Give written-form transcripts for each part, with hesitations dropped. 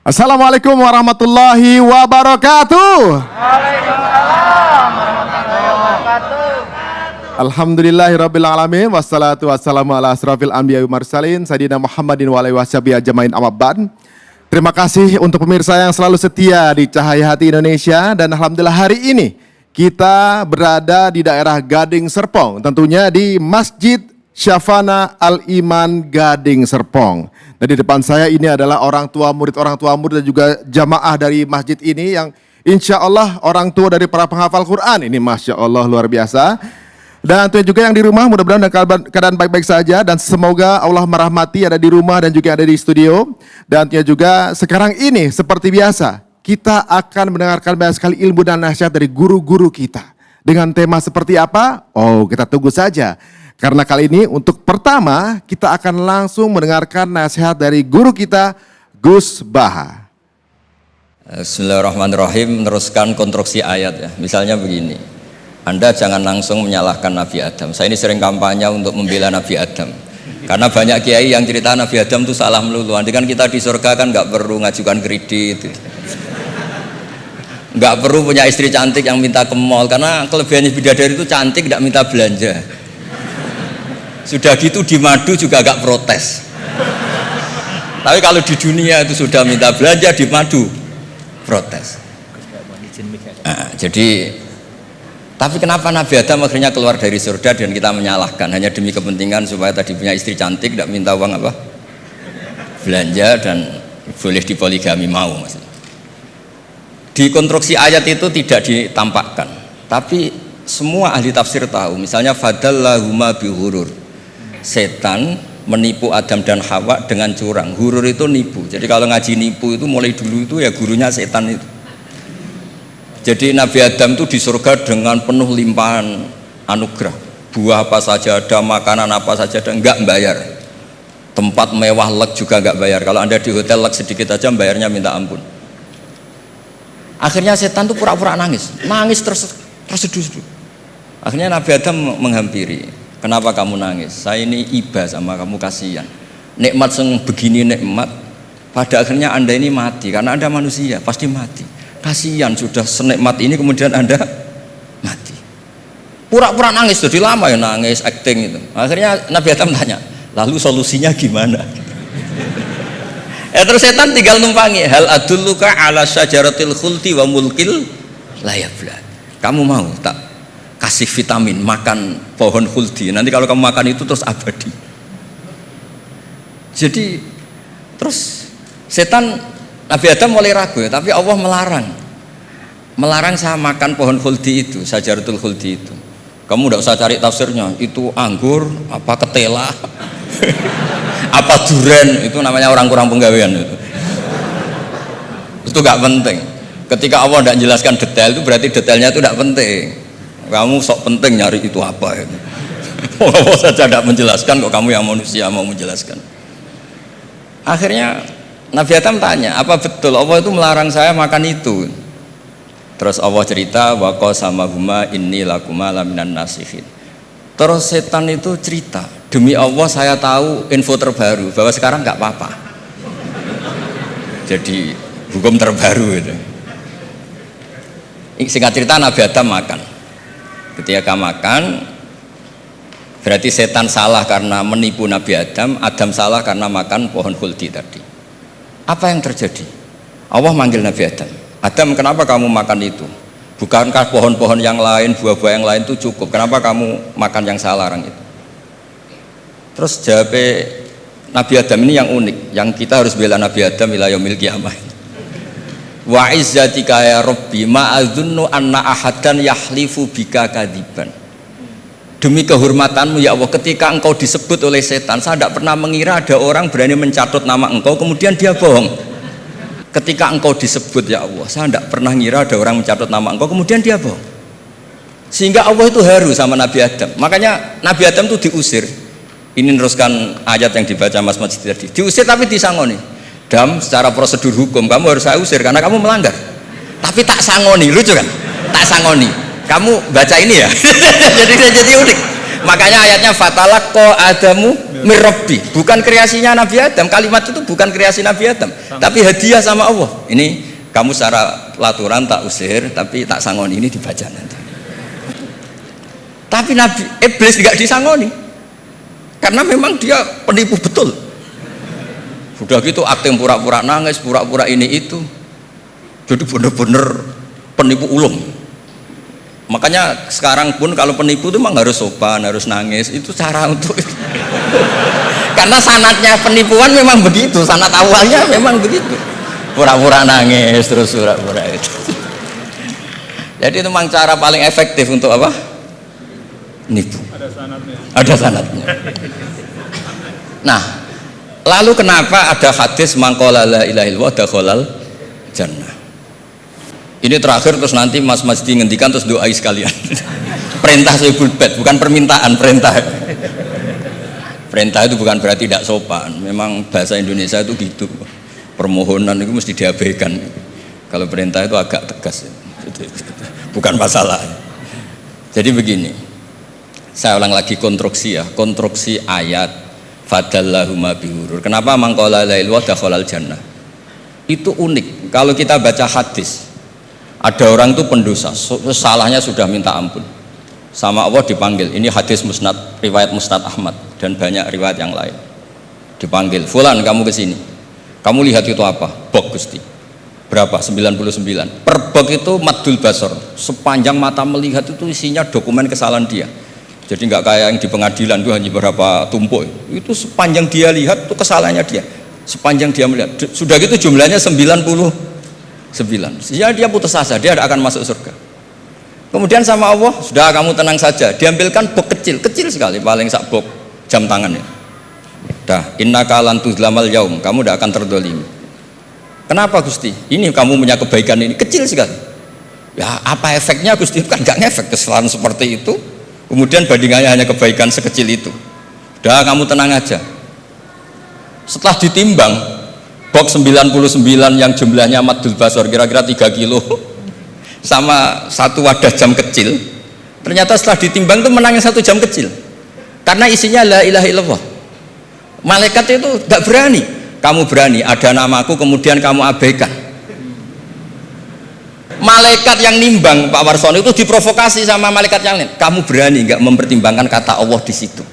Assalamualaikum warahmatullahi wabarakatuh. Waalaikumsalam warahmatullahi wabarakatuh. Alhamdulillahirabbil alamin wassalatu wassalamu ala asrofil anbiya'i wal mursalin sayyidina Muhammadin wa alihi washabihi ajmain amma ba'd. Terima kasih untuk pemirsa yang selalu setia di Cahaya Hati Indonesia, dan alhamdulillah hari ini kita berada di daerah Gading Serpong, tentunya di Masjid Syafana Al-Iman Gading Serpong. Dan di depan saya ini adalah orang tua murid dan juga jamaah dari masjid ini yang insya Allah orang tua dari para penghafal Quran. Ini Masya Allah luar biasa. Dan tentunya juga yang di rumah mudah-mudahan dalam keadaan baik-baik saja, dan semoga Allah merahmati ada di rumah dan juga ada di studio. Dan tentunya juga sekarang ini seperti biasa kita akan mendengarkan banyak sekali ilmu dan nasihat dari guru-guru kita. Dengan tema seperti apa? Oh, kita tunggu saja. Karena kali ini untuk pertama kita akan langsung mendengarkan nasihat dari guru kita, Gus Baha. Bismillahirrahmanirrahim. Meneruskan konstruksi ayat ya. Misalnya begini, Anda jangan langsung menyalahkan Nabi Adam. Saya ini sering kampanye untuk membela Nabi Adam. Karena banyak kiai yang cerita Nabi Adam itu salah melulu. Nanti kan kita di surga kan nggak perlu ngajukan kredit, nggak perlu punya istri cantik yang minta ke mall. Karena kelebihannya bidadari itu cantik, nggak minta belanja. Sudah gitu di madu juga agak protes. Tapi kalau di dunia itu sudah minta belanja, di madu protes. Jadi, tapi kenapa Nabi Adam akhirnya keluar dari surga dan kita menyalahkan hanya demi kepentingan supaya tadi punya istri cantik, tidak minta uang apa? Belanja dan boleh dipoligami mau maksudnya. Di konstruksi ayat itu tidak ditampakkan, tapi semua ahli tafsir tahu. Misalnya fadallahuma bihurur. Setan menipu Adam dan Hawa dengan curang. Hurur itu nipu. Jadi kalau ngaji nipu itu mulai dulu itu ya gurunya setan itu. Jadi Nabi Adam itu di surga dengan penuh limpahan anugerah. Buah apa saja ada, makanan apa saja ada, enggak bayar. Tempat mewah leg juga enggak bayar. Kalau Anda di hotel leg sedikit aja bayarnya minta ampun. Akhirnya setan itu pura-pura nangis terseduh-seduh. Akhirnya Nabi Adam menghampiri. Kenapa kamu nangis? Saya ini iba sama kamu, kasihan. Nikmat yang begini nikmat, pada akhirnya Anda ini mati. Karena Anda manusia, pasti mati. Kasihan sudah senikmat ini kemudian Anda mati. Pura-pura nangis, jadi lama ya nangis, acting itu. Akhirnya Nabi Adam tanya, lalu solusinya gimana? Terus setan tinggal numpangi. Hal adulluka ala syajaratil khuldi wa mulkil la yafla. Kamu mau tak kasih vitamin, makan pohon khuldi, nanti kalau kamu makan itu terus abadi. Jadi terus setan, Nabi Adam mulai ragu ya, tapi Allah melarang saya makan pohon khuldi itu, syajaratul khuldi itu. Kamu tidak usah cari tafsirnya, itu anggur apa ketela apa duren, itu namanya orang kurang penggawean itu gak penting. Ketika Allah tidak menjelaskan detail itu berarti detailnya itu tidak penting. Kamu sok penting nyari itu apa itu. Allah saja tidak menjelaskan, kok kamu yang manusia mau menjelaskan. Akhirnya Nabi Adam tanya, apa betul Allah itu melarang saya makan itu? Terus Allah cerita, wa qasamahuma inni lakuma laminan nasihin. Terus setan itu cerita, demi Allah saya tahu info terbaru bahwa sekarang nggak apa-apa. Jadi hukum terbaru itu. Singkat cerita Nabi Adam makan. Ketika makan, berarti setan salah karena menipu Nabi Adam, Adam salah karena makan pohon khuldi tadi. Apa yang terjadi? Allah manggil Nabi Adam. Adam, kenapa kamu makan itu? Bukankah pohon-pohon yang lain, buah-buah yang lain itu cukup? Kenapa kamu makan yang saya larang itu? Terus jawab Nabi Adam ini yang unik, yang kita harus bela Nabi Adam ila yaumil qiyamah. Wa izzatika ya Rabbi ma adzunnu anna ahadan yahlifu bika kadiban. Demi kehormatanmu ya Allah, ketika engkau disebut oleh setan, saya tidak pernah mengira ada orang berani mencatut nama engkau kemudian dia bohong. Ketika engkau disebut ya Allah, saya tidak pernah mengira ada orang mencatut nama engkau kemudian dia bohong. Sehingga Allah itu haru sama Nabi Adam. Makanya Nabi Adam itu diusir. Ini meneruskan ayat yang dibaca Mas Majid tadi. Diusir tapi disangoni. Dam, secara prosedur hukum kamu harus saya usir karena kamu melanggar. Tapi tak sangoni, lucu kan? Tak sangoni. Kamu baca ini ya. Jadi unik. Makanya ayatnya fatalaqqa Adamu mir Rabbi, bukan kreasinya Nabi Adam. Kalimat itu bukan kreasi Nabi Adam, tapi hadiah sama Allah. Ini kamu secara laturan tak usir, tapi tak sangoni, ini dibaca nanti. Tapi Nabi Iblis tidak disangoni, karena memang dia penipu betul. Sudah gitu akting pura-pura nangis, pura-pura ini itu, jadi benar-benar penipu ulung. Makanya sekarang pun kalau penipu itu memang harus sopan, harus nangis, itu cara untuk karena sanatnya penipuan memang begitu, sanat awalnya memang begitu, pura-pura nangis terus pura-pura itu. Jadi itu memang cara paling efektif untuk apa? Nipu. Ada sanatnya. Nah, lalu kenapa ada hadis mangqala la ilaha illallah dakhalal jannah? Ini terakhir, terus nanti Mas Masdi ngendikan terus doai sekalian. Perintah Sohibul Bait, bukan permintaan, perintah. Perintah itu bukan berarti tidak sopan. Memang bahasa Indonesia itu gitu. Permohonan itu mesti diabaikan. Kalau perintah itu agak tegas. Bukan masalah. Jadi begini. Saya ulang lagi konstruksi ya, konstruksi ayat fadallahuma bihurur. Kenapa mangqala la ilaha illallah dakhalal jannah? Itu unik. Kalau kita baca hadis, ada orang itu pendosa, salahnya sudah minta ampun, sama Allah dipanggil. Ini hadis musnad, riwayat Musnad Ahmad dan banyak riwayat yang lain. Dipanggil, Fulan kamu kesini, kamu lihat itu apa? Bok Gusti. Berapa? 99. Per bok itu maddul basor, sepanjang mata melihat itu isinya dokumen kesalahan dia. Jadi nggak kayak yang di pengadilan itu hanya beberapa tumpuk. Itu sepanjang dia lihat itu kesalahannya dia. Sepanjang dia melihat, sudah gitu jumlahnya 99. Sehingga dia putus asa, dia tidak akan masuk surga. Kemudian sama Allah, sudah kamu tenang saja, diambilkan bok kecil, kecil sekali, paling sak bok jam tangannya. Dah, innaka lan tuzlamal yaum, kamu tidak akan terdolimi. Kenapa Gusti? Ini kamu punya kebaikan ini kecil sekali. Ya apa efeknya Gusti? Kan nggak ngefek kesalahan seperti itu. Kemudian bandingannya hanya kebaikan sekecil itu. Dah, kamu tenang aja. Setelah ditimbang, box 99 yang jumlahnya maddul basor kira-kira 3 kilo sama satu wadah jam kecil, ternyata setelah ditimbang itu menang yang 1 jam kecil, karena isinya la ilaha illallah. Malaikat itu gak berani. Kamu berani ada namaku kemudian kamu abaikan. Malaikat yang nimbang Pak Warsono itu diprovokasi sama malaikat yang lain, kamu berani gak mempertimbangkan kata Allah di situ?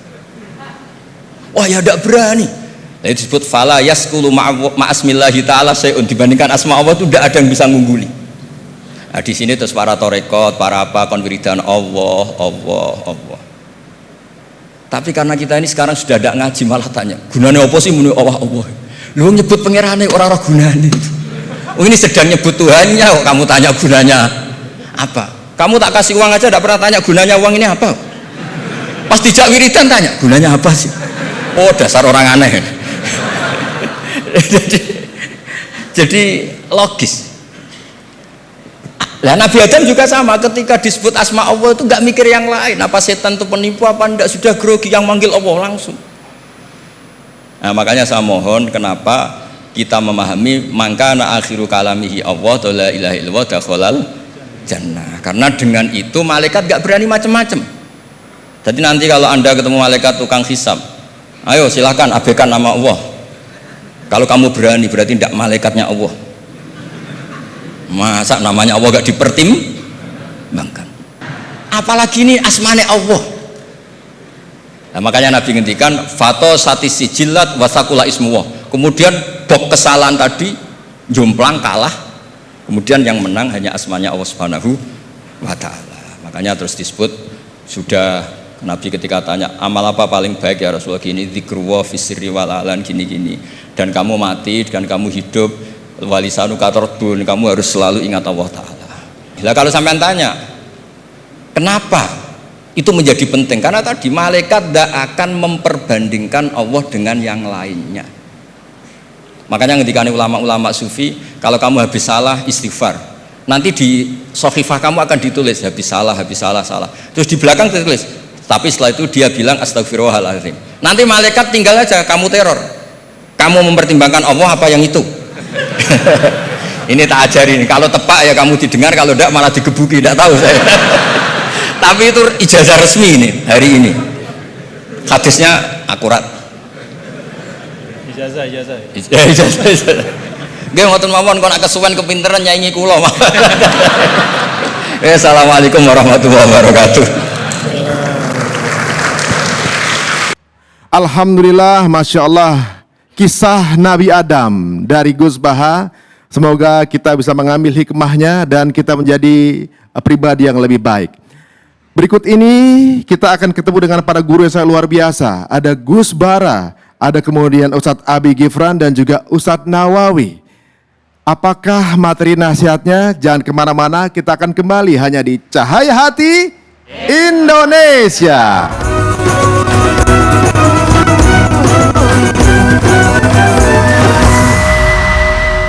Wah ya gak berani. Jadi disebut fala yaskulu ma'asmillahi ta'ala sayun, dibandingkan asma Allah itu tidak ada yang bisa ngungguli. Nah, di sini terus para torekot, para apa konwiridan Allah. Tapi karena kita ini sekarang sudah tidak ngaji, malah tanya gunanya apa sih muni Allah. Lu nyebut pangerane orang gunane. Oh ini sedang nyebut Tuhannya, kok kamu tanya gunanya apa? Kamu tak kasih uang aja tidak pernah tanya gunanya uang ini apa? Pas dijak wiridan tanya gunanya apa sih? Oh dasar orang aneh. jadi logis. Lah Nabi Adam juga sama, ketika disebut asma Allah itu nggak mikir yang lain, apa setan itu penipu apa enggak, sudah grogi yang manggil Allah langsung. Nah makanya saya mohon, kenapa kita memahami mangkana akhiru kalamihi Allah la ilaha illallah dakhalal jannah, karena dengan itu malaikat nggak berani macam-macam. Jadi nanti kalau Anda ketemu malaikat tukang hisab, ayo silakan abaikan nama Allah. Kalau kamu berani berarti tidak malaikatnya Allah. Masa namanya Allah gak dipertimbangkan? Apalagi ini asmane Allah. Nah, makanya Nabi ngendikan fato satisi jilat wasakula ismuwah. Kemudian bok kesalahan tadi jomplang kalah. Kemudian yang menang hanya asmanya Allah Subhanahu wa ta'ala. Makanya terus disebut, sudah Nabi ketika tanya amal apa paling baik ya Rasulullah, gini dzikrullah fisirri wal alan gini-gini. Dan kamu mati dan kamu hidup walisanu katordun, kamu harus selalu ingat Allah Ta'ala. Bila kalau sampean tanya kenapa itu menjadi penting, karena tadi malaikat tidak akan memperbandingkan Allah dengan yang lainnya. Makanya ketika ulama-ulama sufi, kalau kamu habis salah istighfar, nanti di sohifah kamu akan ditulis habis salah, terus di belakang ditulis, tapi setelah itu dia bilang astagfirullahaladzim. Nanti malaikat tinggal aja kamu teror, kamu mempertimbangkan Allah apa yang itu. Ini tak ajarin, kalau tepak ya kamu didengar, kalau tidak malah digebuki, tidak tahu saya. Tapi itu ijazah resmi ini hari ini. Hadisnya akurat. Ijazah. Ijazah. Nggih ngoten mawon kok nak kesuwen kepinteran nyanyi kula. Assalamualaikum warahmatullahi wabarakatuh. Alhamdulillah, Masya Allah, kisah Nabi Adam dari Gus Baha. Semoga kita bisa mengambil hikmahnya dan kita menjadi pribadi yang lebih baik. Berikut ini kita akan ketemu dengan para guru yang sangat luar biasa. Ada Gus Bara, ada kemudian Ustadz Abi Gifran dan juga Ustadz Nawawi. Apakah materi nasihatnya? Jangan kemana-mana, kita akan kembali hanya di Cahaya Hati Indonesia.